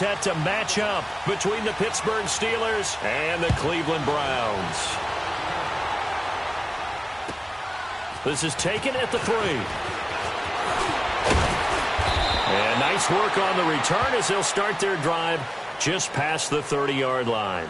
set to match up between the Pittsburgh Steelers and the Cleveland Browns. This is taken at the 3. And nice work on the return as they'll start their drive just past the 30-yard line.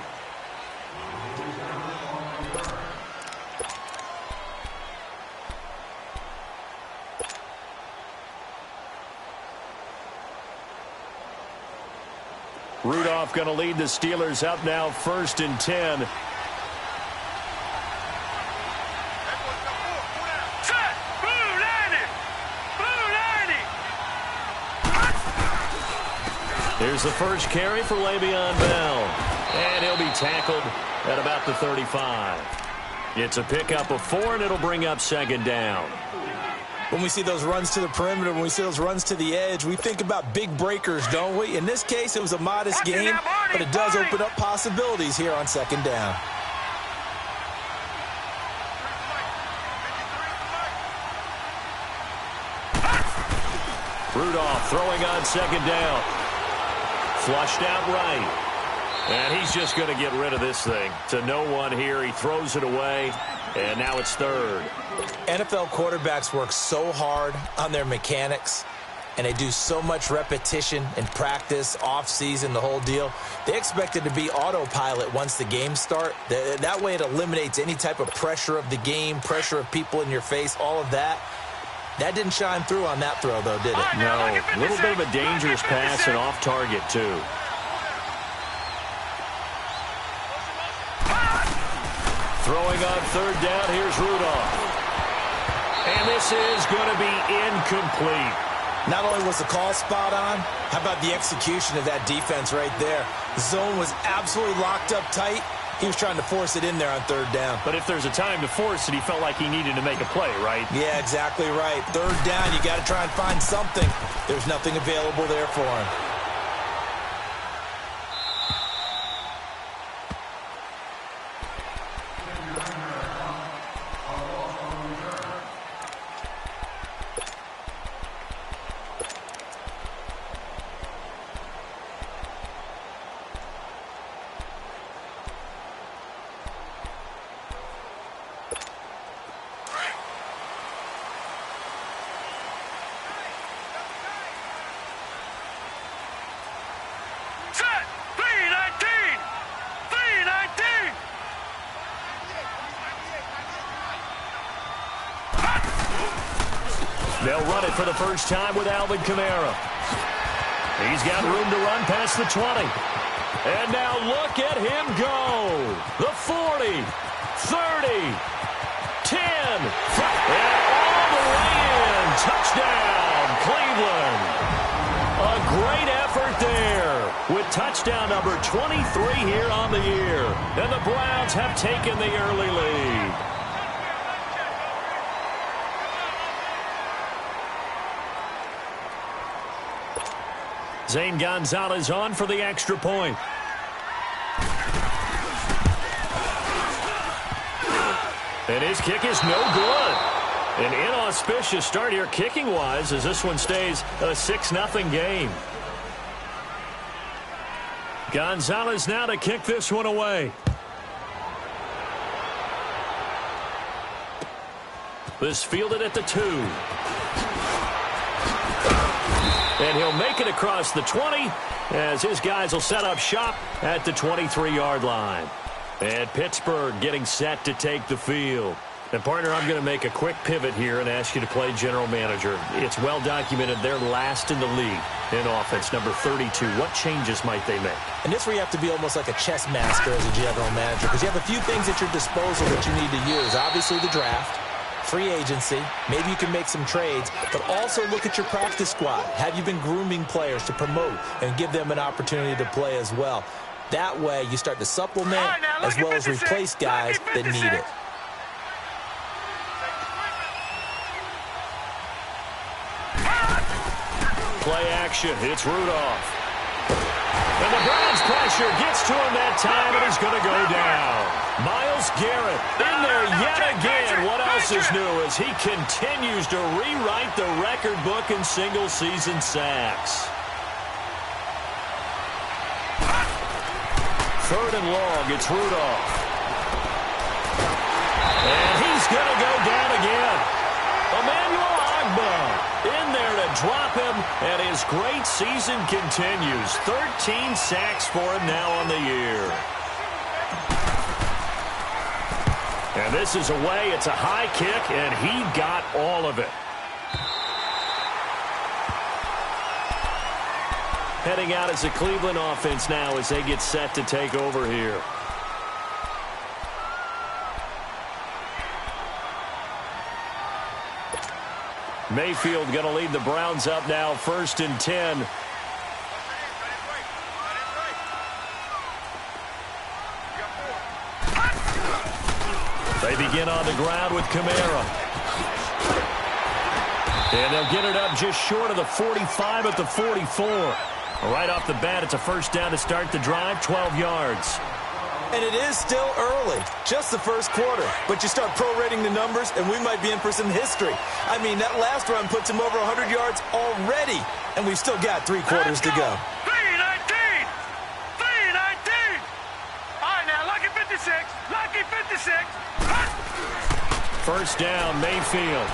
Rudolph going to lead the Steelers up now 1st and 10. Here's the first carry for Le'Veon Bell. And he'll be tackled at about the 35. It's a pickup of 4, and it'll bring up 2nd down. When we see those runs to the perimeter, when we see those runs to the edge, we think about big breakers, don't we? In this case, it was a modest gain, but it does open up possibilities here on 2nd down. Rudolph throwing on 2nd down. Flushed out right. And he's just going to get rid of this thing. To no one here. He throws it away. And now it's 3rd. NFL quarterbacks work so hard on their mechanics, and they do so much repetition in practice, off-season, the whole deal. They expect it to be autopilot once the games start. That way it eliminates any type of pressure of the game, pressure of people in your face, all of that. That didn't shine through on that throw, though, did it? No, a little bit of a dangerous pass and off target, too. Throwing on 3rd down, here's Rudolph. And this is going to be incomplete. Not only was the call spot on, how about the execution of that defense right there? The zone was absolutely locked up tight. He was trying to force it in there on 3rd down. But if there's a time to force it, he felt like he needed to make a play, right? Yeah, exactly right. 3rd down, you got to try and find something. There's nothing available there for him. They'll run it for the first time with Alvin Kamara. He's got room to run past the 20. And now look at him go. The 40, 30, 10, and all the way in. Touchdown, Cleveland. A great effort there with touchdown number 23 here on the year. And the Browns have taken the early lead. Zane Gonzalez on for the extra point. And his kick is no good. An inauspicious start here kicking-wise as this one stays a 6-0 game. Gonzalez now to kick this one away. This fielded at the 2. And he'll make it across the 20 as his guys will set up shop at the 23-yard line. And Pittsburgh getting set to take the field. And, partner, I'm going to make a quick pivot here and ask you to play general manager. It's well documented they're last in the league in offense, number 32. What changes might they make? And this where you have to be almost like a chess master as a general manager because you have a few things at your disposal that you need to use. Obviously, the draft. Free agency, maybe you can make some trades, but also look at your practice squad. Have you been grooming players to promote and give them an opportunity to play as well? That way, you start to supplement as well as replace guys that need it. Play action, it's Rudolph. And the Browns pressure gets to him that time, and he's going to go down. Myles Garrett in there yet again. What else is new as he continues to rewrite the record book in single-season sacks. 3rd and long. It's Rudolph. And he's going to go down again. Emmanuel Ogbah in there to drop him, and his great season continues. 13 sacks for him now on the year. And this is away. It's a high kick, and he got all of it. Heading out as a Cleveland offense now as they get set to take over here. Mayfield going to lead the Browns up now, 1st and 10. They begin on the ground with Kamara. And they'll get it up just short of the 45 at the 44. Right off the bat, it's a 1st down to start the drive, 12 yards. And it is still early, just the 1st quarter. But you start prorating the numbers, and we might be in for some history. I mean, that last run puts him over 100 yards already, and we've still got 3 quarters to go. 319! 319! All right, now, lucky 56, lucky 56. 1st down, Mayfield.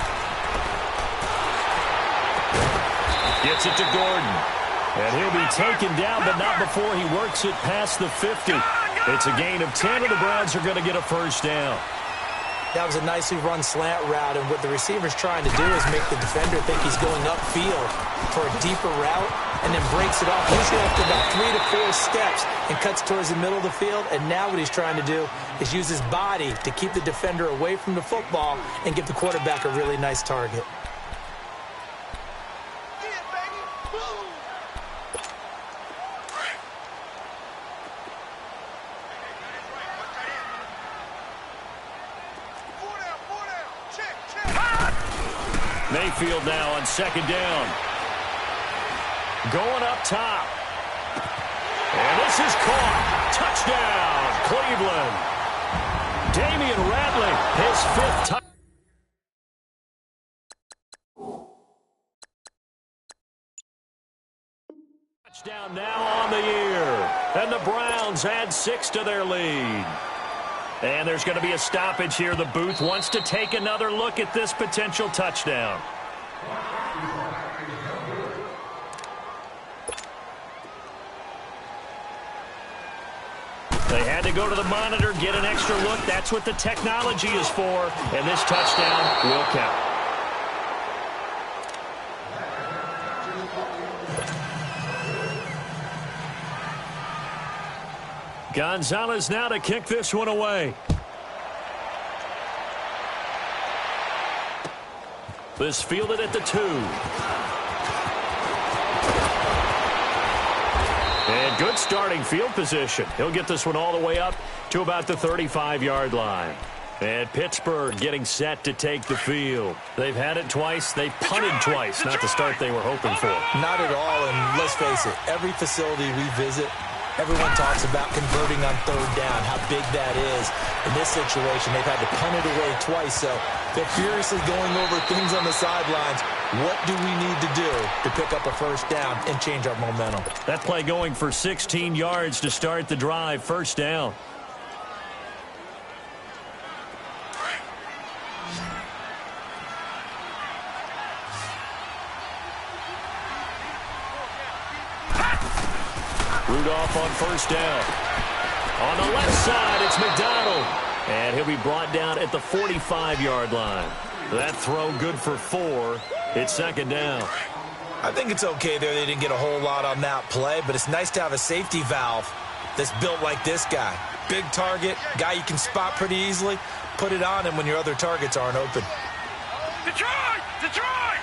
Gets it to Gordon. And he'll be taken down, but not before he works it past the 50. It's a gain of 10, and the Browns are going to get a 1st down. That was a nicely run slant route, and what the receiver's trying to do is make the defender think he's going upfield for a deeper route, and then breaks it off, usually after about 3 to 4 steps, and cuts towards the middle of the field. And now what he's trying to do is use his body to keep the defender away from the football and give the quarterback a really nice target. Mayfield now on 2nd down. Going up top. And this is caught. Touchdown, Cleveland. Damian Ratley, his 5th touchdown now on the year. And the Browns add 6 to their lead. And there's going to be a stoppage here. The booth wants to take another look at this potential touchdown. They had to go to the monitor, get an extra look. That's what the technology is for. And this touchdown will count. Gonzalez now to kick this one away. This fielded at the 2. And good starting field position. He'll get this one all the way up to about the 35-yard line. And Pittsburgh getting set to take the field. They've had it twice. They've punted twice. Not the start they were hoping for. Not at all, and let's face it, every facility we visit, everyone talks about converting on 3rd down, how big that is. In this situation, they've had to punt it away twice, so they're furiously going over things on the sidelines. What do we need to do to pick up a 1st down and change our momentum? That play going for 16 yards to start the drive, 1st down. Rudolph on 1st down. On the left side, it's McDonald. And he'll be brought down at the 45-yard line. That throw good for 4. It's 2nd down. I think it's okay there. They didn't get a whole lot on that play, but it's nice to have a safety valve that's built like this guy. Big target, guy you can spot pretty easily. Put it on him when your other targets aren't open. Detroit! Detroit!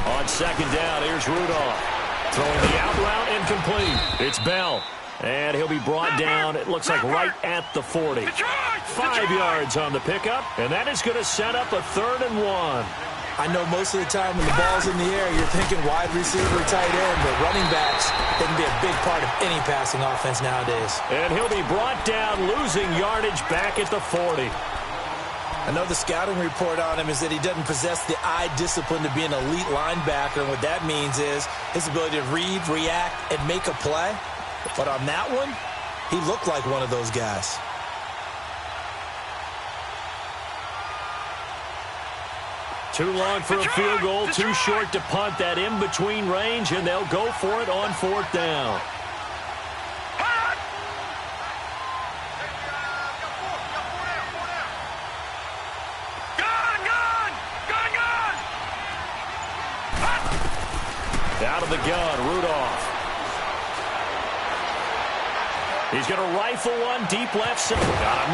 On 2nd down, here's Rudolph. Throwing the out route incomplete. It's Bell. And he'll be brought down, it looks like right at the 40. 5 yards on the pickup, and that is going to set up a 3rd and 1. I know most of the time when the ball's in the air, you're thinking wide receiver, tight end, but running backs, they can be a big part of any passing offense nowadays. And he'll be brought down, losing yardage back at the 40. I know the scouting report on him is that he doesn't possess the eye discipline to be an elite linebacker. And what that means is his ability to read, react, and make a play. But on that one, he looked like one of those guys. Too long for a field goal, too short to punt. That in-between range, and they'll go for it on 4th down. Out of the gun, Rudolph. He's going to rifle one deep left side.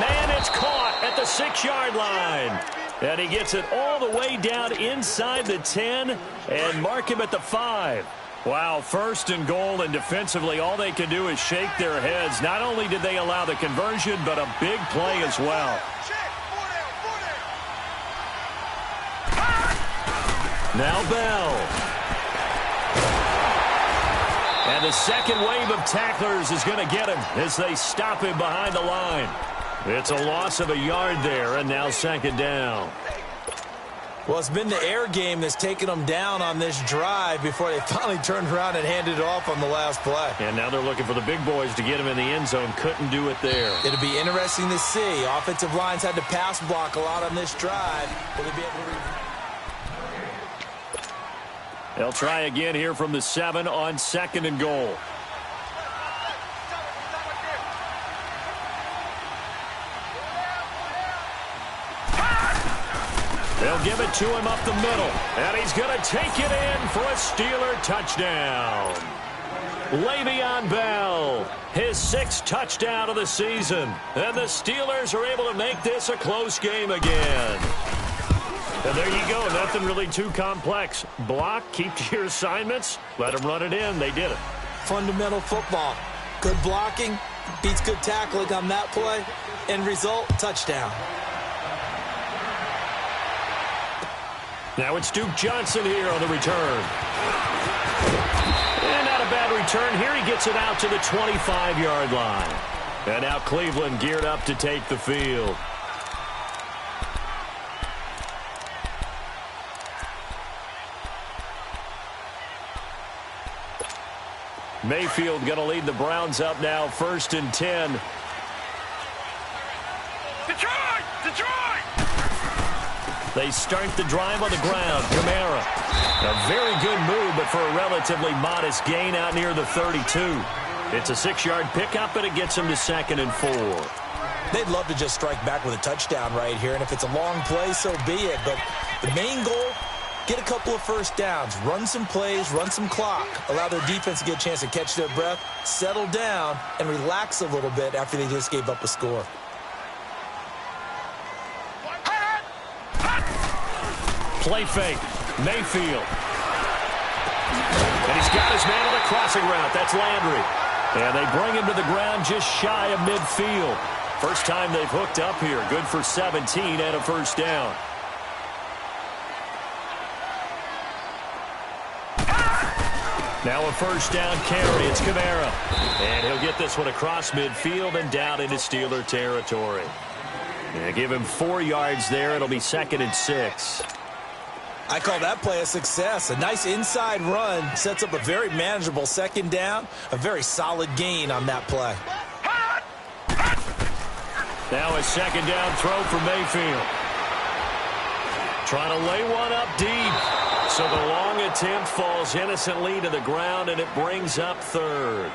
Man, it's caught at the 6-yard line. And he gets it all the way down inside the 10 and mark him at the 5. Wow, 1st and goal, and defensively all they can do is shake their heads. Not only did they allow the conversion, but a big play as well. Now Bell. And the second wave of tacklers is going to get him as they stop him behind the line. It's a loss of a yard there, and now 2nd down. Well, it's been the air game that's taken them down on this drive before they finally turned around and handed it off on the last play. And now they're looking for the big boys to get him in the end zone. Couldn't do it there. It'll be interesting to see. Offensive lines had to pass block a lot on this drive. Will they be able to... They'll try again here from the 7 on 2nd and goal. They'll give it to him up the middle. And he's going to take it in for a Steeler touchdown. Le'Veon Bell, his 6th touchdown of the season. And the Steelers are able to make this a close game again. And there you go. Nothing really too complex. Block, keep to your assignments, let them run it in. They did it. Fundamental football. Good blocking, beats good tackling on that play. End result, touchdown. Now it's Duke Johnson here on the return. And not a bad return here. He gets it out to the 25-yard line. And now Cleveland geared up to take the field. Mayfield going to lead the Browns up now, 1st and 10. Detroit! Detroit! They start the drive on the ground. Kamara. A very good move, but for a relatively modest gain out near the 32. It's a 6-yard pickup, and it them to 2nd and 4. They'd love to just strike back with a touchdown right here, and if it's a long play, so be it. But the main goal, get a couple of first downs, run some plays, run some clock, allow their defense to get a chance to catch their breath, settle down, and relax a little bit after they just gave up a score. Play fake. Mayfield. And he's got his man on the crossing route. That's Landry. And they bring him to the ground just shy of midfield. First time they've hooked up here. Good for 17 and a 1st down. Now a 1st down carry. It's Kamara. And he'll get this one across midfield and down into Steeler territory. And give him 4 yards there. It'll be 2nd and 6. I call that play a success. A nice inside run sets up a very manageable 2nd down. A very solid gain on that play. Now a 2nd down throw for Mayfield. Trying to lay one up deep. So the long attempt falls innocently to the ground, and it brings up 3rd.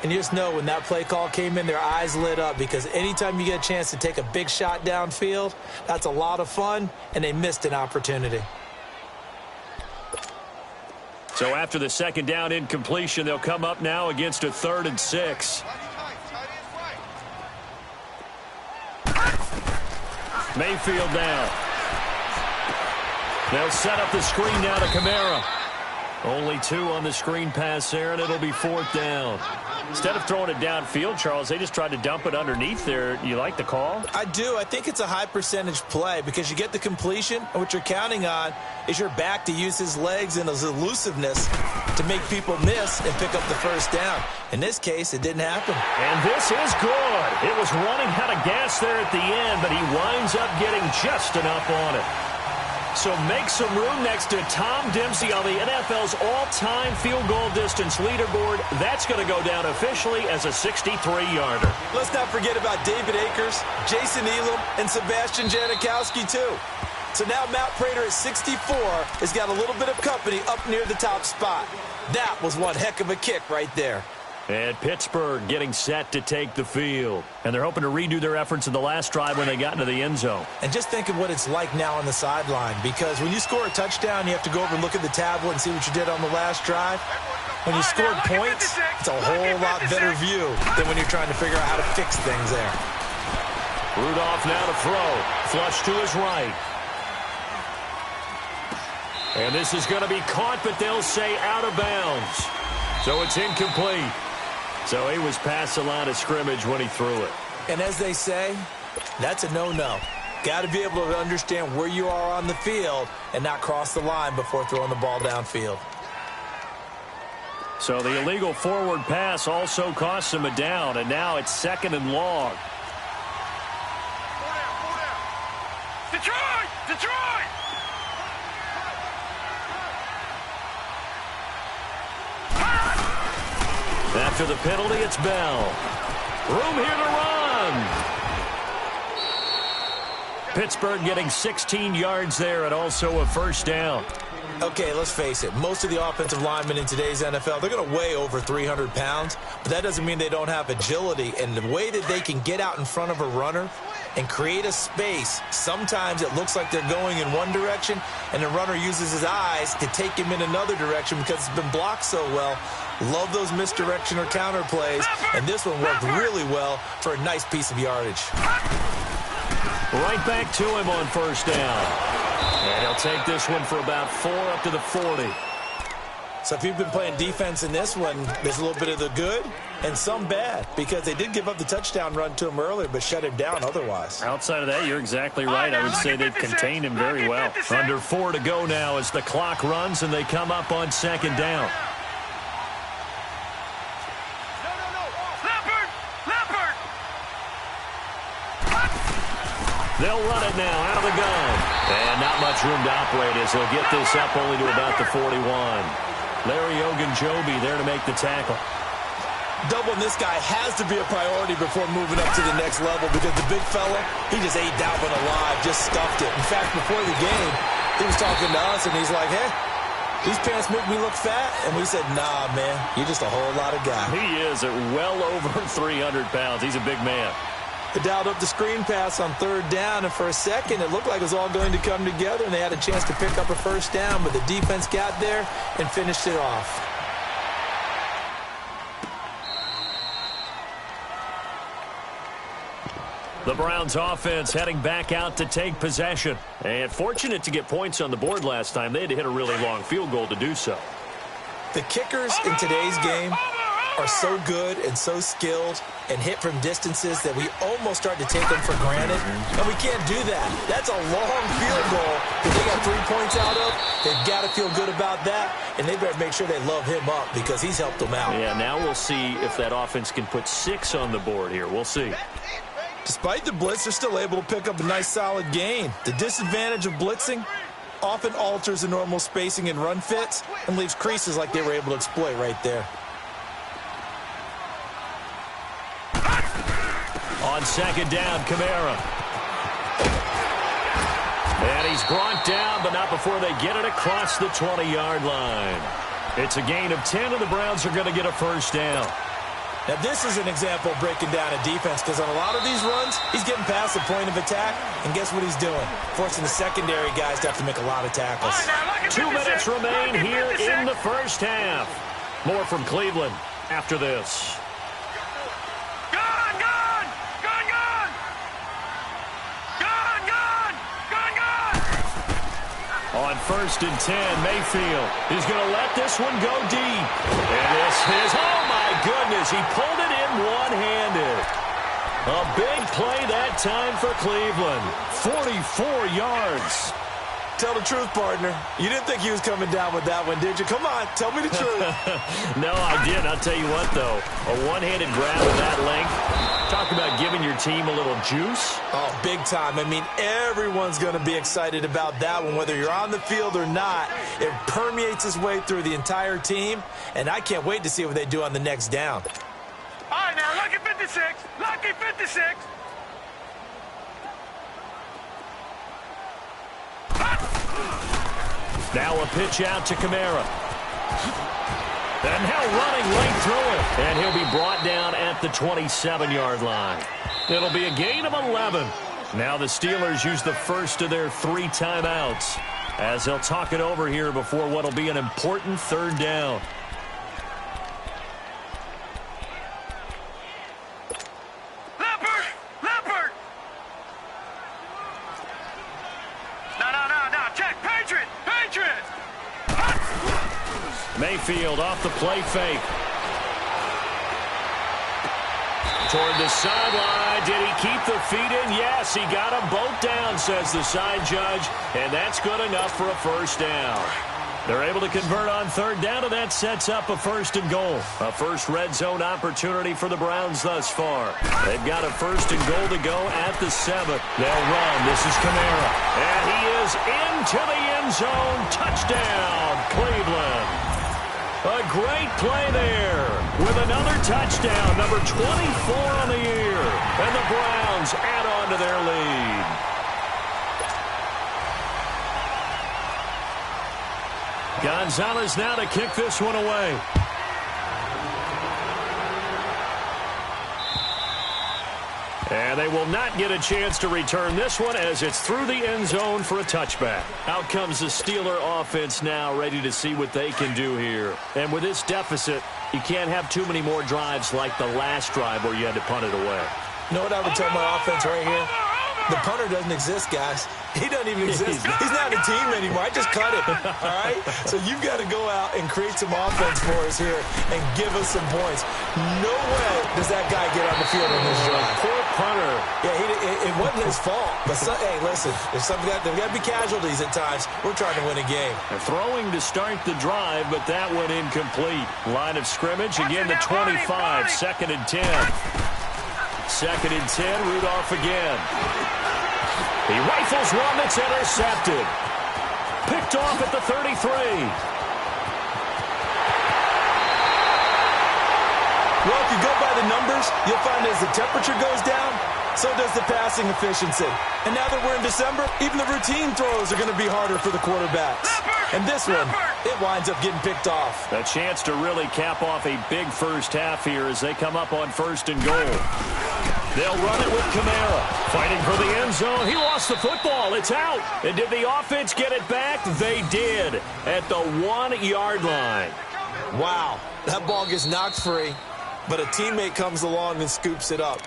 And you just know when that play call came in, their eyes lit up, because anytime you get a chance to take a big shot downfield, that's a lot of fun, and they missed an opportunity. So after the 2nd down incompletion, they'll come up now against a 3rd and 6. Mayfield now. They'll set up the screen now to Kamara. Only 2 on the screen pass there, and it'll be 4th down. Instead of throwing it downfield, Charles, they just tried to dump it underneath there. You like the call? I do. I think it's a high percentage play because you get the completion, and what you're counting on is your back to use his legs and his elusiveness to make people miss and pick up the 1st down. In this case, it didn't happen. And this is good. It was running out of gas there at the end, but he winds up getting just enough on it. So make some room next to Tom Dempsey on the NFL's all-time field goal distance leaderboard. That's going to go down officially as a 63-yarder. Let's not forget about David Akers, Jason Elam, and Sebastian Janikowski, too. So now Matt Prater at 64 has got a little bit of company up near the top spot. That was one heck of a kick right there. And Pittsburgh getting set to take the field. And they're hoping to redo their efforts in the last drive when they got into the end zone. And just think of what it's like now on the sideline, because when you score a touchdown, you have to go over and look at the tablet and see what you did on the last drive. When you scored points, it's a whole lot better view than when you're trying to figure out how to fix things there. Rudolph now to throw. Flush to his right. And this is going to be caught, but they'll say out of bounds. So it's incomplete. So he was past the line of scrimmage when he threw it. And as they say, that's a no-no. Got to be able to understand where you are on the field and not cross the line before throwing the ball downfield. So the illegal forward pass also costs him a down, and now it's 2nd and long. Detroit! Detroit! After the penalty, it's Bell. Room here to run. Pittsburgh getting 16 yards there and also a first down. Okay, let's face it. Most of the offensive linemen in today's NFL, they're going to weigh over 300 pounds, but that doesn't mean they don't have agility. And the way that they can get out in front of a runner and create a space, sometimes it looks like they're going in one direction, and the runner uses his eyes to take him in another direction because it's been blocked so well. Love those misdirection or counter plays, and this one worked really well for a nice piece of yardage. Right back to him on first down. And he'll take this one for about 4 up to the 40. So if you've been playing defense in this one, there's a little bit of the good and some bad, because they did give up the touchdown run to him earlier but shut him down otherwise. Outside of that, you're exactly right. I would say they've contained him very well. Under 4 to go now as the clock runs and they come up on 2nd down. They'll run it now out of the gun. And not much room to operate as they'll get this up only to about the 41. Larry Ogunjobi there to make the tackle. Doubling this guy has to be a priority before moving up to the next level, because the big fella, he just ate Dalvin alive, just stuffed it. In fact, before the game, he was talking to us, and he's like, hey, these pants make me look fat. And we said, nah, man, you're just a whole lot of guy. He is at well over 300 pounds. He's a big man. They dialed up the screen pass on 3rd down, and for a second it looked like it was all going to come together, and they had a chance to pick up a first down, but the defense got there and finished it off. The Browns offense heading back out to take possession. And fortunate to get points on the board last time. They had to hit a really long field goal to do so. The kickers in today's game are so good and so skilled and hit from distances that we almost start to take them for granted. And we can't do that. That's a long field goal that they got 3 points out of. They've got to feel good about that, and they better make sure they love him up because he's helped them out. Yeah, now we'll see if that offense can put 6 on the board here. We'll see. Despite the blitz, they're still able to pick up a nice solid gain. The disadvantage of blitzing often alters the normal spacing and run fits and leaves creases like they were able to exploit right there. On 2nd down, Kamara. And he's brought down, but not before they get it across the 20-yard line. It's a gain of 10, and the Browns are going to get a first down. Now, this is an example of breaking down a defense, because on a lot of these runs, he's getting past the point of attack, and guess what he's doing? Forcing the secondary guys to have to make a lot of tackles. 2 minutes remain here in the first half. More from Cleveland after this. On 1st and 10, Mayfield is going to let this one go deep. And this is, oh my goodness, he pulled it in one-handed. A big play that time for Cleveland. 44 yards. Tell the truth, partner. You didn't think he was coming down with that one, did you? Come on, tell me the truth. No, I didn't. I'll tell you what, though. A one-handed grab of that length. Talk about giving your team a little juice. Oh, big time. I mean, everyone's going to be excited about that one, whether you're on the field or not. It permeates its way through the entire team, and I can't wait to see what they do on the next down. All right, now, lucky 56. Lucky 56. Now a pitch out to Kamara. And now running late through it. And he'll be brought down at the 27-yard line. It'll be a gain of 11. Now the Steelers use the first of their 3 timeouts as they'll talk it over here before what will be an important third down. Mayfield off the play fake. Toward the sideline. Did he keep the feet in? Yes, he got them both down, says the side judge. And that's good enough for a first down. They're able to convert on third down, and that sets up a first and goal. A first red zone opportunity for the Browns thus far. They've got a first and goal to go at the 7. They'll run. This is Kamara. And he is into the end zone. Touchdown, Cleveland. A great play there with another touchdown, number 24 on the year. And the Browns add on to their lead. Gonzalez now to kick this one away. And they will not get a chance to return this one as it's through the end zone for a touchback. Out comes the Steeler offense now, ready to see what they can do here. And with this deficit, you can't have too many more drives like the last drive where you had to punt it away. You know what I would tell my offense right here? The punter doesn't exist, guys. He doesn't even exist. He's not a team anymore. I just cut him, all right? So you've got to go out and create some offense for us here and give us some points. No way does that guy get on the field in this drive. Poor punter. Yeah, it wasn't his fault. But, hey, listen, there's got to be casualties at times. We're trying to win a game. They're throwing to start the drive, but that went incomplete. Line of scrimmage, again the 25, 2nd and 10. 2nd and 10, Rudolph again. He rifles one that's intercepted. Picked off at the 33. Well, if you go by the numbers, you'll find as the temperature goes down, so does the passing efficiency. And now that we're in December, even the routine throws are going to be harder for the quarterbacks. And this one, it winds up getting picked off. A chance to really cap off a big first half here as they come up on 1st and goal. They'll run it with Kamara. Fighting for the end zone. He lost the football. It's out. And did the offense get it back? They did at the 1-yard line. Wow, that ball gets knocked free, but a teammate comes along and scoops it up.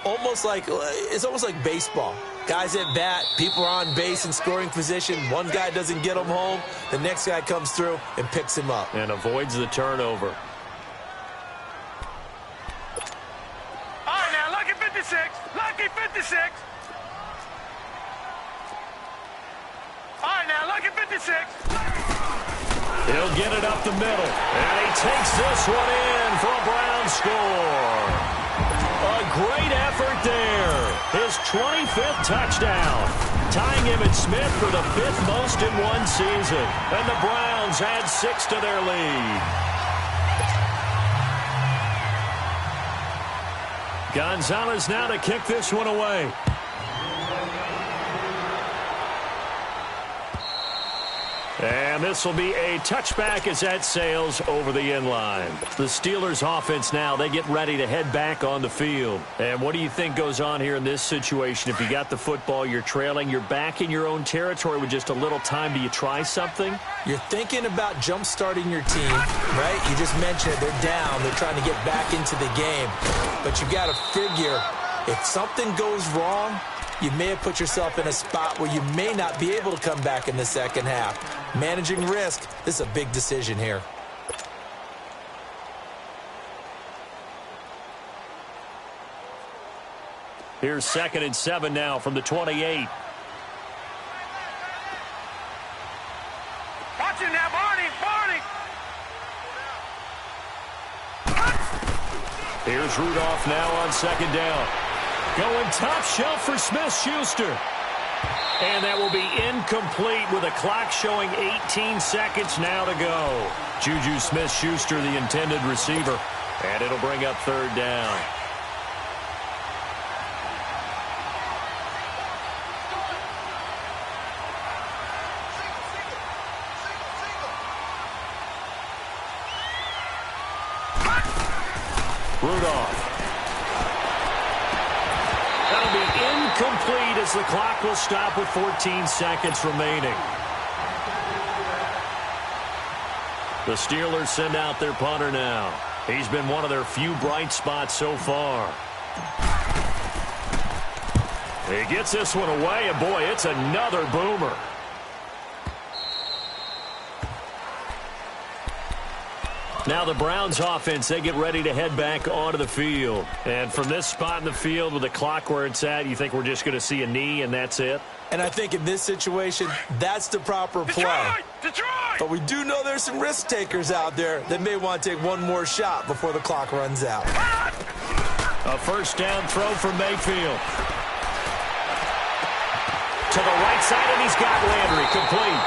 It's almost like baseball. Guys at bat, people are on base in scoring position. One guy doesn't get him home. The next guy comes through and picks him up. And avoids the turnover. All right, now, lucky 56. Lucky 56. All right, now, lucky 56. He'll get it up the middle. And he takes this one in for a Brown score. A great effort there. His 25th touchdown. Tying him and Smith for the 5th most in one season. And the Browns add 6 to their lead. Gonzalez now to kick this one away. And this will be a touchback as that sails over the end line. The Steelers offense now, they get ready to head back on the field. And what do you think goes on here in this situation? If you got the football, you're trailing, you're back in your own territory with just a little time. Do you try something? You're thinking about jump-starting your team, right? You just mentioned it. They're down. They're trying to get back into the game. But you've got to figure if something goes wrong, you may have put yourself in a spot where you may not be able to come back in the second half. Managing risk, this is a big decision here. Here's 2nd and 7 now from the 28. Here's Rudolph now on second down. Going top shelf for Smith-Schuster. And that will be incomplete with a clock showing 18 seconds now to go. Juju Smith-Schuster, the intended receiver. And it'll bring up third down. Rudolph. That'll be incomplete as the clock will stop with 14 seconds remaining. The Steelers send out their punter now. He's been one of their few bright spots so far. He gets this one away, and boy, it's another boomer. Now the Browns offense, they get ready to head back onto the field. And from this spot in the field with the clock where it's at, you think we're just going to see a knee and that's it? And I think in this situation, that's the proper play. Detroit! But we do know there's some risk takers out there that may want to take one more shot before the clock runs out. A first down throw from Mayfield. To the right side, and he's got Landry complete.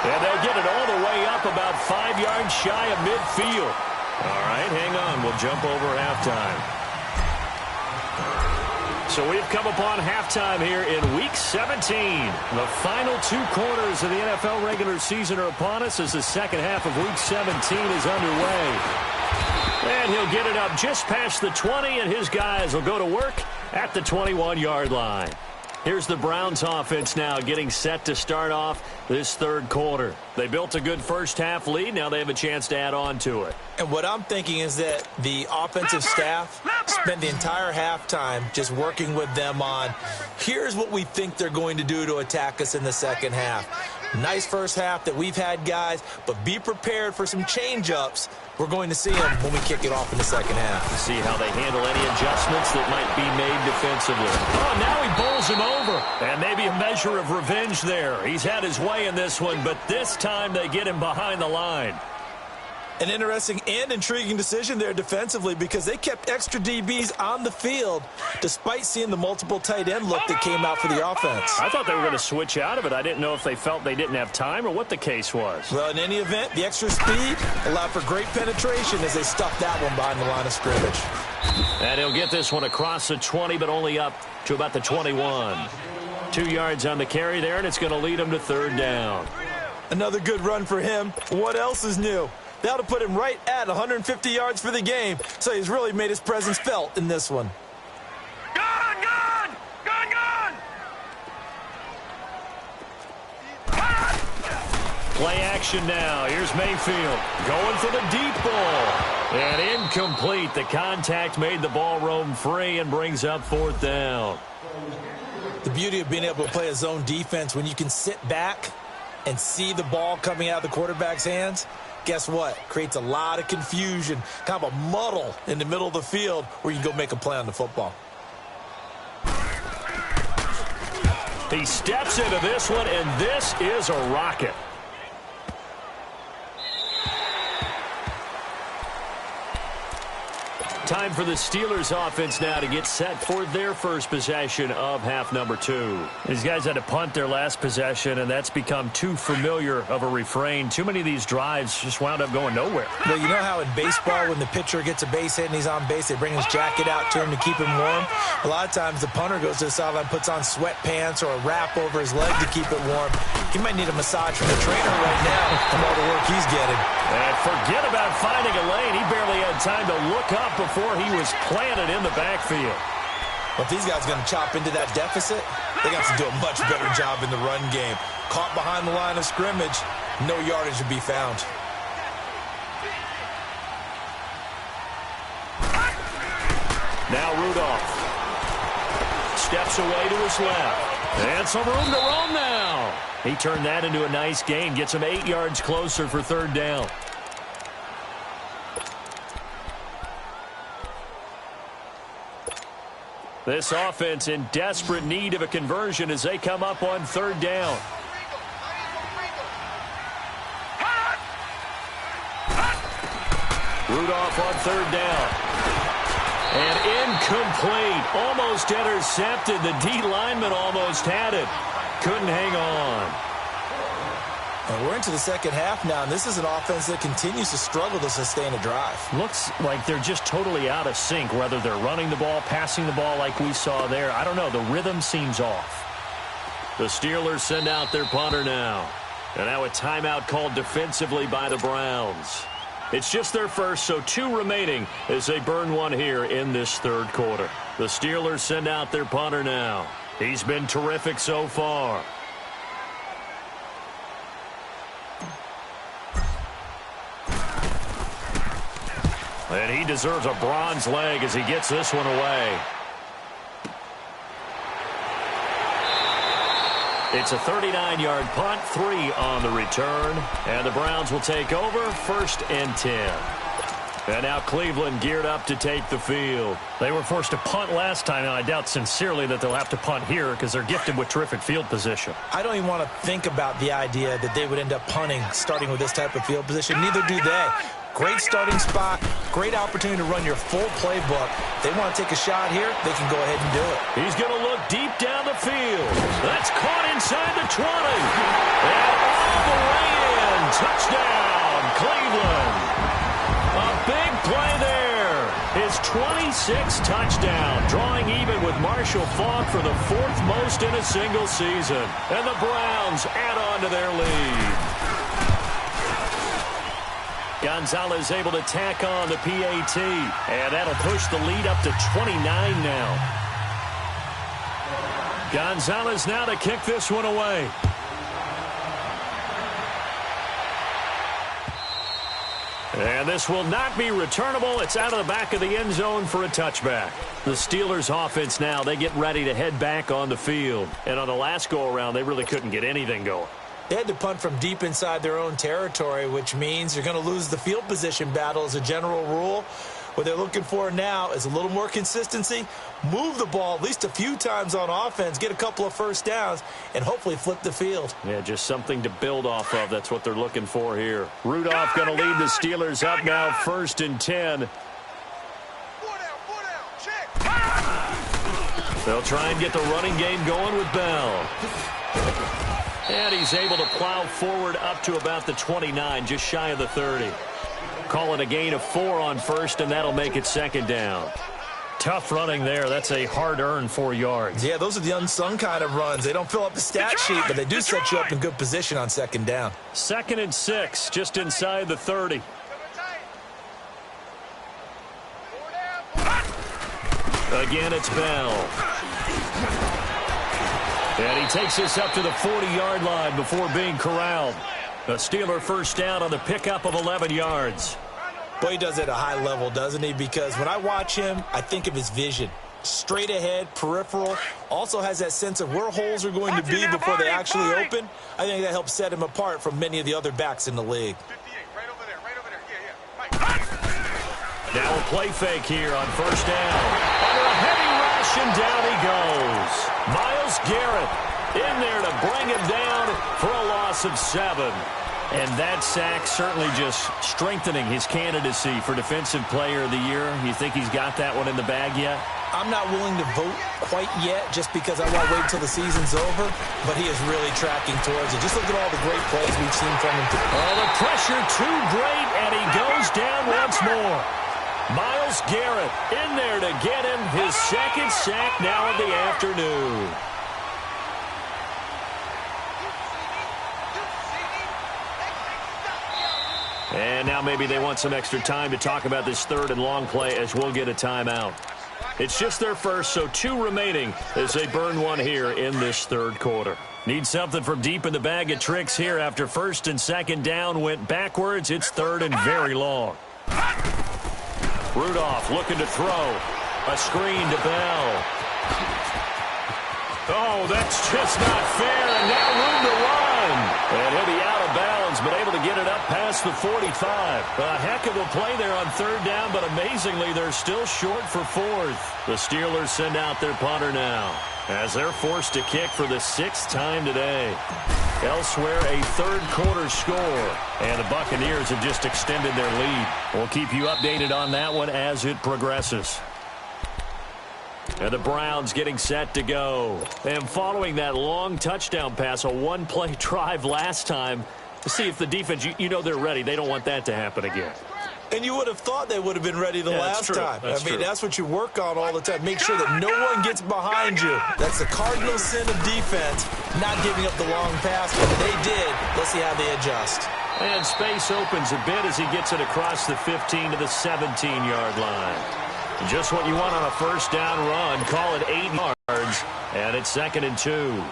And they'll get it all the way up about 5 yards shy of midfield. All right, hang on. We'll jump over halftime. So we've come upon halftime here in Week 17. The final 2 quarters of the NFL regular season are upon us as the second half of Week 17 is underway. And he'll get it up just past the 20, and his guys will go to work at the 21-yard line. Here's the Browns offense now getting set to start off this third quarter. They built a good first half lead. Now they have a chance to add on to it. And what I'm thinking is that the offensive staff spent the entire halftime just working with them on, here's what we think they're going to do to attack us in the second half. Nice first half that we've had, guys, but be prepared for some change-ups. We're going to see them when we kick it off in the second half. To see how they handle any adjustments that might be made defensively. Oh, now he bowls him over. And maybe a measure of revenge there. He's had his way in this one, but this time they get him behind the line. An interesting and intriguing decision there defensively because they kept extra DBs on the field despite seeing the multiple tight end look that came out for the offense. I thought they were going to switch out of it. I didn't know if they felt they didn't have time or what the case was. Well, in any event, the extra speed allowed for great penetration as they stuffed that one behind the line of scrimmage. And he'll get this one across the 20, but only up to about the 21. 2 yards on the carry there, and it's going to lead him to third down. Another good run for him. What else is new? That'll put him right at 150 yards for the game, so he's really made his presence felt in this one. Gone! Play action now. Here's Mayfield going for the deep ball. And incomplete. The contact made the ball roam free and brings up fourth down. The beauty of being able to play a zone defense when you can sit back and see the ball coming out of the quarterback's hands, guess what? Creates a lot of confusion, kind of a muddle in the middle of the field where you can go make a play on the football. He steps into this one, and this is a rocket. Time for the Steelers offense now to get set for their first possession of half number 2. These guys had to punt their last possession, and that's become too familiar of a refrain. Too many of these drives just wound up going nowhere. Well, you know how in baseball when the pitcher gets a base hit and he's on base, they bring his jacket out to him to keep him warm? A lot of times the punter goes to the sideline, puts on sweatpants or a wrap over his leg to keep it warm. He might need a massage from the trainer right now from all the work he's getting. And forget about finding a lane. He barely had time to look up before he was planted in the backfield. Well, if these guys are going to chop into that deficit, they got to do a much better job in the run game. Caught behind the line of scrimmage, no yardage to be found. Now Rudolph steps away to his left. And some room to roam now. He turned that into a nice gain. Gets him 8 yards closer for third down. This offense in desperate need of a conversion as they come up on third down. Rudolph on third down. And incomplete. Almost intercepted. The D lineman almost had it. Couldn't hang on. And we're into the second half now, and this is an offense that continues to struggle to sustain a drive. Looks like they're just totally out of sync, whether they're running the ball, passing the ball like we saw there. I don't know. The rhythm seems off. The Steelers send out their punter now. And now a timeout called defensively by the Browns. It's just their first, so 2 remaining as they burn one here in this third quarter. The Steelers send out their punter now. He's been terrific so far. And he deserves a bronze leg as he gets this one away. It's a 39-yard punt, 3 on the return. And the Browns will take over, 1st and 10. And now Cleveland geared up to take the field. They were forced to punt last time, and I doubt sincerely that they'll have to punt here because they're gifted with terrific field position. I don't even want to think about the idea that they would end up punting starting with this type of field position. Neither do they. Great starting spot, great opportunity to run your full playbook. If they want to take a shot here, they can go ahead and do it. He's going to look deep down the field. That's caught inside the 20. And all the way in. Touchdown, Cleveland. A big play there. His 26th touchdown, drawing even with Marshall Faulk for the 4th most in a single season. And the Browns add on to their lead. Gonzalez able to tack on the PAT, and that'll push the lead up to 29 now. Gonzalez now to kick this one away. And this will not be returnable. It's out of the back of the end zone for a touchback. The Steelers offense now, they get ready to head back on the field. And on the last go-around, they really couldn't get anything going. They had to punt from deep inside their own territory, which means you're going to lose the field position battle as a general rule. What they're looking for now is a little more consistency, move the ball at least a few times on offense, get a couple of first downs, and hopefully flip the field. Yeah, just something to build off of. That's what they're looking for here. Rudolph going to lead the Steelers up now, 1st and 10. They'll try and get the running game going with Bell. And he's able to plow forward up to about the 29, just shy of the 30. Call it a gain of 4 on 1st, and that'll make it 2nd down. Tough running there. That's a hard-earned 4 yards. Yeah, those are the unsung kind of runs. They don't fill up the stat sheet, but they do set you up in good position on 2nd down. 2nd and 6, just inside the 30. Again, it's Bell. And he takes this up to the 40-yard line before being corralled. A Steeler first down on the pickup of 11 yards. Boy, he does it at a high level, doesn't he? Because when I watch him, I think of his vision. Straight ahead, peripheral. Also has that sense of where holes are going to be before they actually open. I think that helps set him apart from many of the other backs in the league. Now a play fake here on 1st down. Under a heavy rush, and down he goes. Myles Garrett in there to bring him down for a loss of 7. And that sack certainly just strengthening his candidacy for Defensive Player of the Year. You think he's got that one in the bag yet? I'm not willing to vote quite yet just because I want to wait until the season's over, but he is really tracking towards it. Just look at all the great plays we've seen from him. Oh, the pressure too great, and he goes down once more. Myles Garrett in there to get him his 2nd sack now of the afternoon. And now maybe they want some extra time to talk about this 3rd and long play as we'll get a timeout. It's just their first, so 2 remaining as they burn one here in this 3rd quarter. Need something from deep in the bag of tricks here after 1st and 2nd down went backwards. It's 3rd and very long. Rudolph looking to throw. A screen to Bell. Oh, that's just not fair, and now room to run. And he'll be out of bounds, but able to get it up past the 45. A heck of a play there on 3rd down, but amazingly, they're still short for 4th. The Steelers send out their punter now as they're forced to kick for the 6th time today. Elsewhere, a 3rd quarter score, and the Buccaneers have just extended their lead. We'll keep you updated on that one as it progresses. And the Browns getting set to go. And following that long touchdown pass, a one-play drive last time, to see if the defense, you know they're ready. They don't want that to happen again. And you would have thought they would have been ready the last time. That's what you work on all the time. Make sure that no one gets behind you. That's the cardinal sin of defense, not giving up the long pass. But they did. Let's see how they adjust. And space opens a bit as he gets it across the 15 to the 17-yard line. Just what you want on a first down run. Call it 8 yards, and it's 2nd and 2.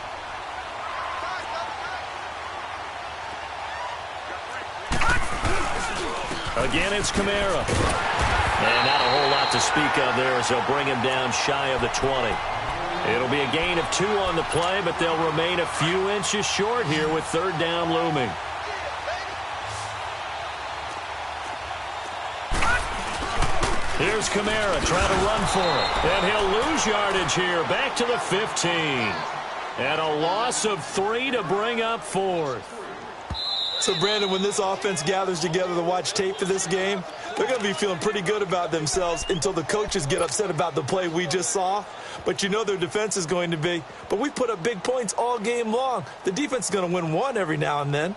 Again, it's Kamara. And not a whole lot to speak of there as they'll bring him down shy of the 20. It'll be a gain of 2 on the play, but they'll remain a few inches short here with 3rd down looming. Here's Kamara trying to run for it. And he'll lose yardage here. Back to the 15. And a loss of 3 to bring up 4th. So, Brandon, when this offense gathers together to watch tape for this game, they're going to be feeling pretty good about themselves until the coaches get upset about the play we just saw. But you know their defense is going to be. But we put up big points all game long. The defense is going to win one every now and then.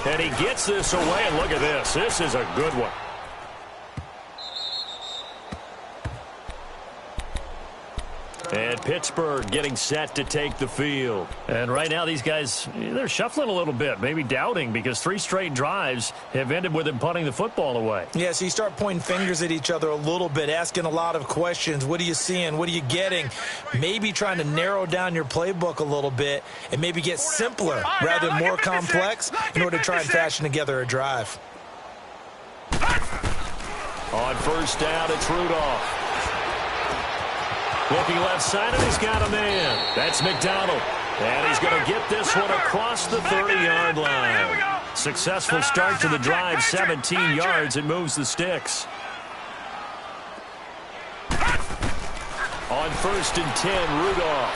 And he gets this away, and look at this. This is a good one. And Pittsburgh getting set to take the field. And right now these guys, they're shuffling a little bit, maybe doubting, because 3 straight drives have ended with them punting the football away. Yeah, so you start pointing fingers at each other a little bit, asking a lot of questions. What are you seeing? What are you getting? Maybe trying to narrow down your playbook a little bit and maybe get simpler rather than more complex in order to try and fashion together a drive. On first down, it's Rudolph. Looking left side, and he's got a man. That's McDonald. And he's going to get this one across the 30-yard line. Successful start to the drive, 17 yards. It moves the sticks. On 1st and 10, Rudolph.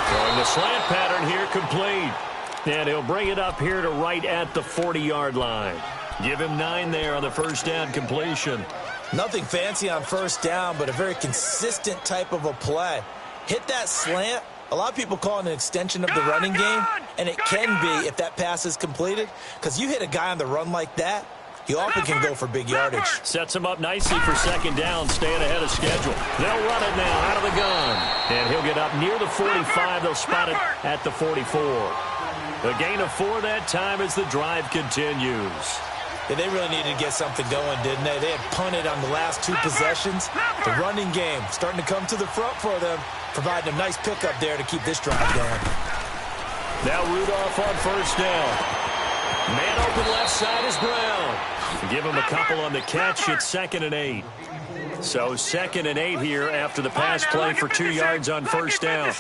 Throwing the slant pattern here, complete. And he'll bring it up here to right at the 40-yard line. Give him 9 there on the first down completion. Nothing fancy on first down, but a very consistent type of a play. Hit that slant. A lot of people call it an extension of the running game, and it can be if that pass is completed, because you hit a guy on the run like that, you often can go for big yardage. Sets him up nicely for 2nd down, staying ahead of schedule. They'll run it now out of the gun, and he'll get up near the 45. They'll spot it at the 44. A gain of 4 that time as the drive continues. Yeah, they really needed to get something going, didn't they? They had punted on the last 2 possessions. The running game starting to come to the front for them, providing a nice pickup there to keep this drive going. Now Rudolph on first down. Man open left side is Brown. Give him a couple on the catch. It's 2nd and 8. So 2nd and 8 here after the pass play for 2 yards on first down.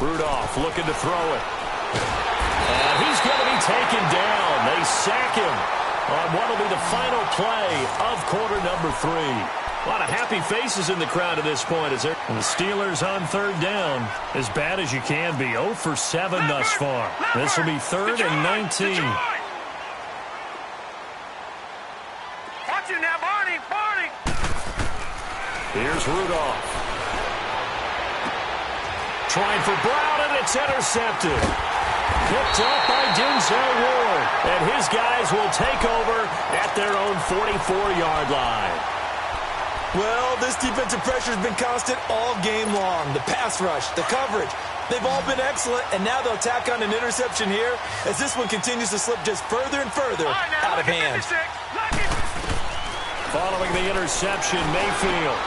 Rudolph looking to throw it. And he's going to be taken down. They sack him on what will be the final play of quarter number 3. A lot of happy faces in the crowd at this point. And the Steelers on 3rd down, as bad as you can be. 0 for 7 thus far. This will be 3rd and 19. Watch it now, Barney, Barney. Here's Rudolph. Trying for Brown, and it's intercepted. Picked up by Denzel Ward. And his guys will take over at their own 44-yard line. Well, this defensive pressure has been constant all game long. The pass rush, the coverage, they've all been excellent, and now they'll tack on an interception here as this one continues to slip just further and further out of hand. Following the interception, Mayfield.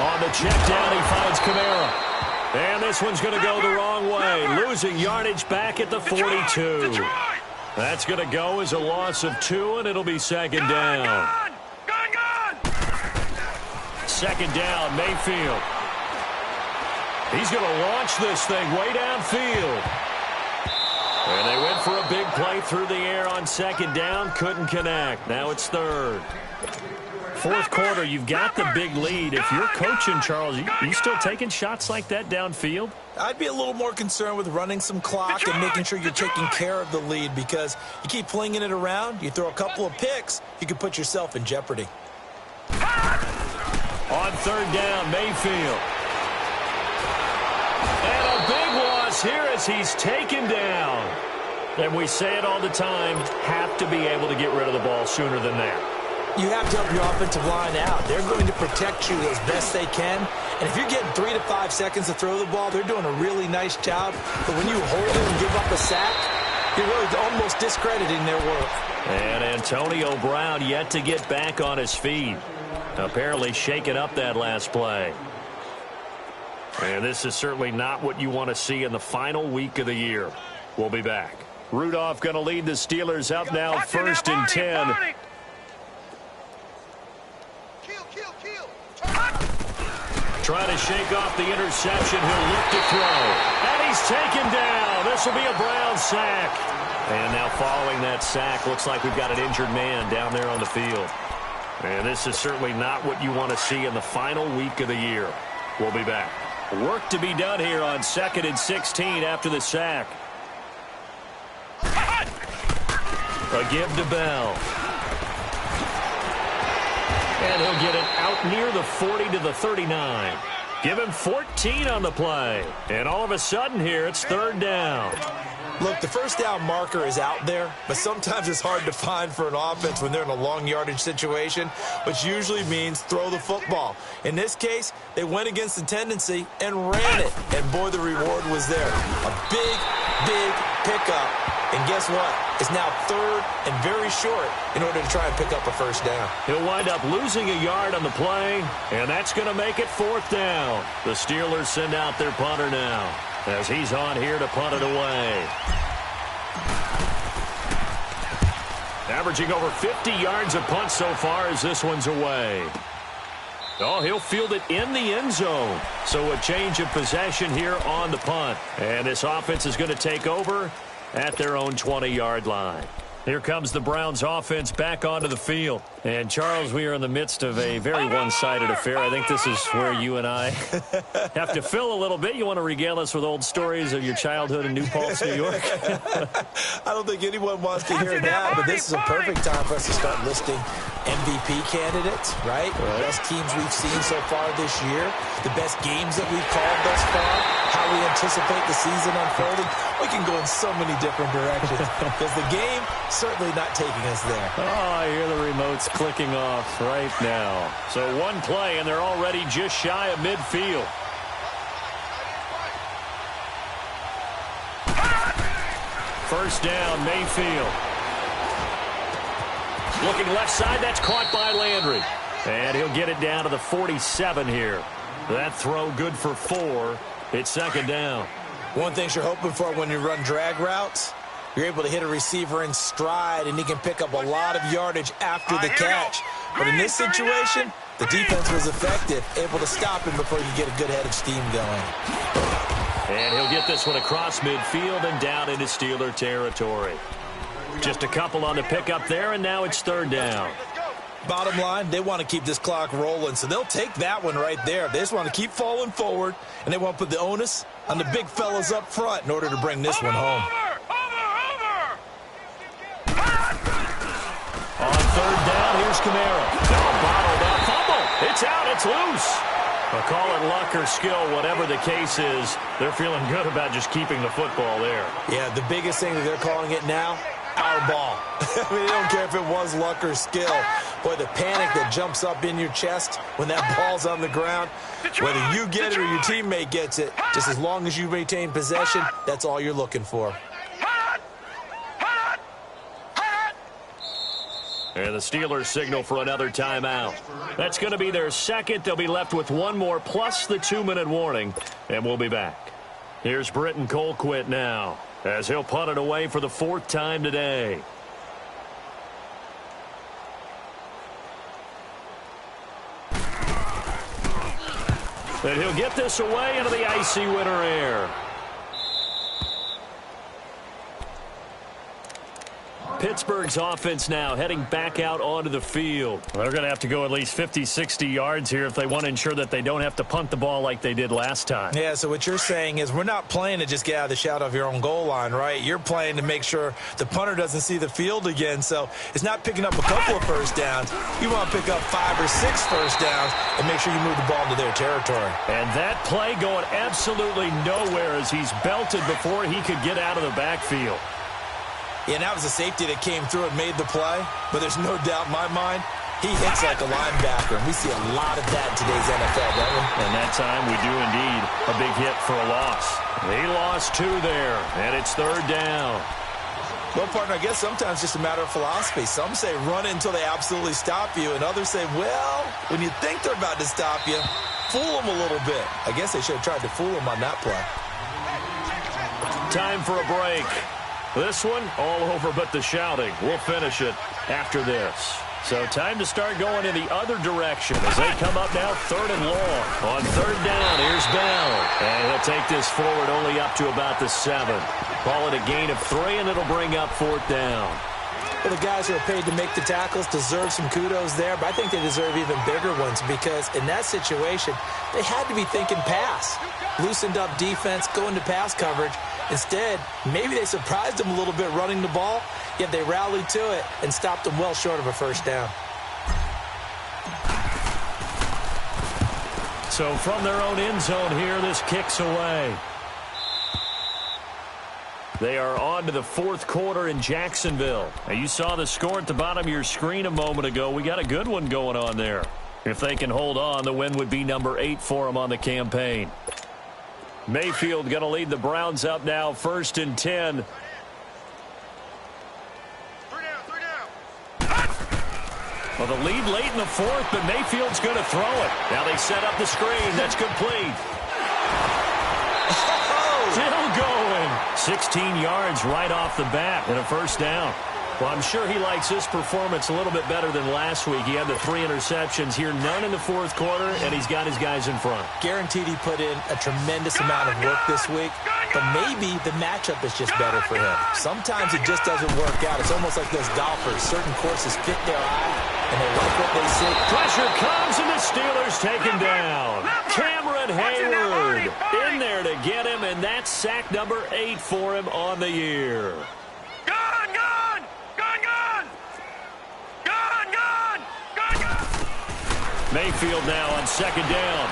On the check down, he finds Kamara. And this one's going to go the wrong way, losing yardage back at the 42. That's going to go as a loss of 2, and it'll be 2nd down. 2nd down, Mayfield. He's going to launch this thing way downfield. And they went for a big play through the air on 2nd down, couldn't connect. Now it's 3rd. Fourth quarter, you've got the big lead. If you're coaching, Charles, you still taking shots like that downfield? I'd be a little more concerned with running some clock and making sure you're taking care of the lead, because you keep flinging it around, you throw a couple of picks, you can put yourself in jeopardy. On third down, Mayfield. And a big loss here as he's taken down. And we say it all the time, have to be able to get rid of the ball sooner than that. You have to help your offensive line out. They're going to protect you as best they can. And if you're getting 3 to 5 seconds to throw the ball, they're doing a really nice job. But when you hold it and give up a sack, you're really almost discrediting their work. And Antonio Brown yet to get back on his feet. Apparently shaking up that last play. And this is certainly not what you want to see in the final week of the year. We'll be back. Rudolph going to lead the Steelers up now, 1st and 10. Trying to shake off the interception. He'll look to throw. And he's taken down. This will be a Brown sack. And now following that sack, looks like we've got an injured man down there on the field. And this is certainly not what you want to see in the final week of the year. We'll be back. Work to be done here on 2nd and 16 after the sack. A give to Bell. And he'll get it out near the 40 to the 39. Give him 14 on the play. And all of a sudden here, it's 3rd down. Look, the first down marker is out there, but sometimes it's hard to find for an offense when they're in a long yardage situation, which usually means throw the football. In this case, they went against the tendency and ran it. And boy, the reward was there. A big, big pickup. And guess what? It's now 3rd and very short in order to try and pick up a first down. He'll wind up losing a yard on the play, and that's going to make it 4th down. The Steelers send out their punter now as he's on here to punt it away. Averaging over 50 yards a punt so far as this one's away. Oh, he'll field it in the end zone. So a change of possession here on the punt. And this offense is going to take over at their own 20-yard line. Here comes the Browns offense back onto the field. And, Charles, we are in the midst of a very one-sided affair. I think this is where you and I have to fill a little bit. You want to regale us with old stories of your childhood in New Paltz, New York? I don't think anyone wants to hear that, but this is a perfect time for us to start listing MVP candidates, right? The best teams we've seen so far this year, the best games that we've called thus far, how we anticipate the season unfolding. We can go in so many different directions because the game certainly not taking us there. Oh, I hear the remotes clicking off right now. So one play, and they're already just shy of midfield. First down, Mayfield. Looking left side, that's caught by Landry. And he'll get it down to the 47 here. That throw good for 4. It's 2nd down. One thing you're hoping for when you run drag routes, you're able to hit a receiver in stride, and he can pick up a lot of yardage after the catch. But in this situation, the defense was effective, able to stop him before you get a good head of steam going. And he'll get this one across midfield and down into Steeler territory. Just a couple on the pickup there, and now it's 3rd down. Bottom line, they want to keep this clock rolling, so they'll take that one right there. They just want to keep falling forward, and they want to put the onus on the big fellas up front in order to bring this one home. On 3rd down, here's Kamara. Bottled up, fumble. It's out, it's loose. I'll call it luck or skill, whatever the case is. They're feeling good about just keeping the football there. Yeah, the biggest thing that they're calling it now, our ball. I mean, they don't care if it was luck or skill. Boy, the panic that jumps up in your chest when that ball's on the ground, whether you get it or your teammate gets it, just as long as you maintain possession, that's all you're looking for. And the Steelers signal for another timeout. That's going to be their 2nd. They'll be left with one more plus the 2-minute warning, and we'll be back. Here's Britton Colquitt now as he'll punt it away for the 4th time today. And he'll get this away into the icy winter air. Pittsburgh's offense now heading back out onto the field. They're going to have to go at least 50, 60 yards here if they want to ensure that they don't have to punt the ball like they did last time. Yeah, so what you're saying is we're not playing to just get out of the shadow of your own goal line, right? You're playing to make sure the punter doesn't see the field again. So it's not picking up a couple of first downs. You want to pick up 5 or 6 first downs and make sure you move the ball into their territory. And that play going absolutely nowhere as he's belted before he could get out of the backfield. Yeah, and that was a safety that came through and made the play. But there's no doubt in my mind, he hits like a linebacker. And we see a lot of that in today's NFL, don't we? And that time we do indeed a big hit for a loss. He lost 2 there, and it's 3rd down. Well, partner, I guess sometimes it's just a matter of philosophy. Some say run it until they absolutely stop you, and others say, well, when you think they're about to stop you, fool them a little bit. I guess they should have tried to fool them on that play. Time for a break. This one, all over but the shouting. We'll finish it after this. So time to start going in the other direction as they come up now 3rd and long. On 3rd down, here's Bell. And he'll take this forward only up to about the 7. Call it a gain of 3, and it'll bring up 4th down. Well, the guys who are paid to make the tackles deserve some kudos there, but I think they deserve even bigger ones because in that situation, they had to be thinking pass. Loosened up defense, going to pass coverage. Instead, maybe they surprised them a little bit running the ball, yet they rallied to it and stopped them well short of a first down. So from their own end zone here, this kicks away. They are on to the 4th quarter in Jacksonville. Now, you saw the score at the bottom of your screen a moment ago. We got a good one going on there. If they can hold on, the win would be number 8 for them on the campaign. Mayfield going to lead the Browns up now, 1st and 10. 3 down. Well, the lead late in the 4th, but Mayfield's going to throw it. Now they set up the screen. That's complete. Still going. 16 yards right off the bat and a first down. Well, I'm sure he likes this performance a little bit better than last week. He had the 3 interceptions here, none in the 4th quarter, and he's got his guys in front. Guaranteed he put in a tremendous amount of work this week, but maybe the matchup is just better for him. Sometimes it just doesn't work out. It's almost like those golfers. Certain courses fit their eye, and they like what they see. Pressure comes, and the Steelers take him down. Cameron Hayward in there to get him, and that's sack number 8 for him on the year. Mayfield now on 2nd down.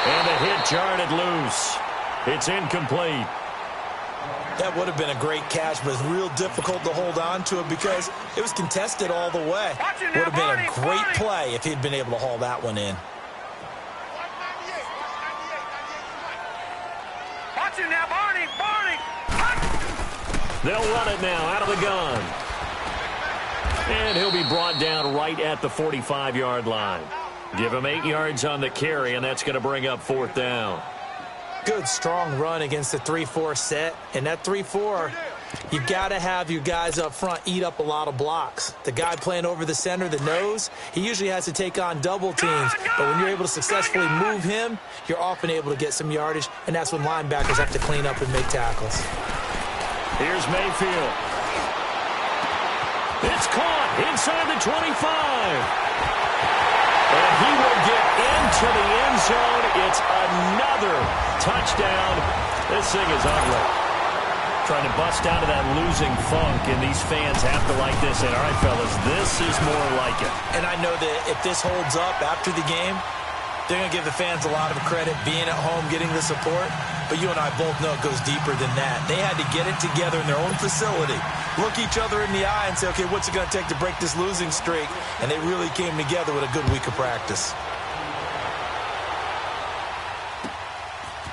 And a hit jarred it loose. It's incomplete. That would have been a great catch, but it's real difficult to hold on to it because it was contested all the way. Would have been a great play if he'd been able to haul that one in. Watch it now, Barney. They'll run it now out of the gun. And he'll be brought down right at the 45-yard line. Give him 8 yards on the carry, and that's going to bring up 4th down. Good, strong run against the 3-4 set. And that 3-4, you've got to have your guys up front eat up a lot of blocks. The guy playing over the center, the nose, he usually has to take on double teams. But when you're able to successfully move him, you're often able to get some yardage, and that's when linebackers have to clean up and make tackles. Here's Mayfield. It's caught inside the 25. And he will get into the end zone. It's another touchdown. This thing is ugly. Trying to bust out of that losing funk, and these fans have to like this. And all right, fellas, this is more like it. And I know that if this holds up after the game, they're going to give the fans a lot of credit being at home, getting the support. But you and I both know it goes deeper than that. They had to get it together in their own facility, look each other in the eye and say, okay, what's it going to take to break this losing streak? And they really came together with a good week of practice.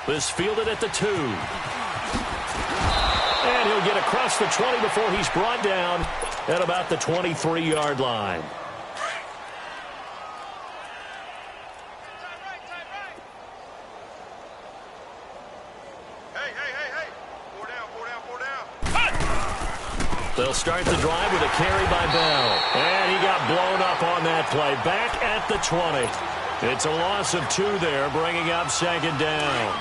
This fielded at the 2. And he'll get across the 20 before he's brought down at about the 23-yard line. They'll start the drive with a carry by Bell. And he got blown up on that play. Back at the 20. It's a loss of 2 there, bringing up 2nd down.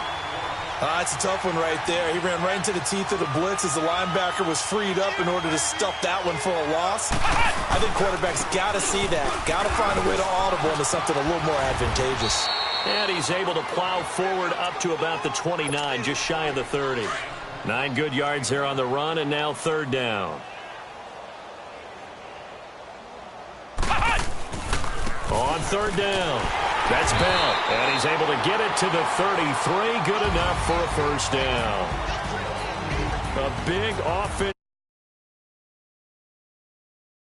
It's a tough one right there. He ran right into the teeth of the blitz as the linebacker was freed up in order to stuff that one for a loss. I think quarterbacks got to see that. Got to find a way to audible into something a little more advantageous. And he's able to plow forward up to about the 29, just shy of the 30. 9 good yards there on the run, and now third down. On third down, that's Bell, and he's able to get it to the 33. Good enough for a first down. A big offense.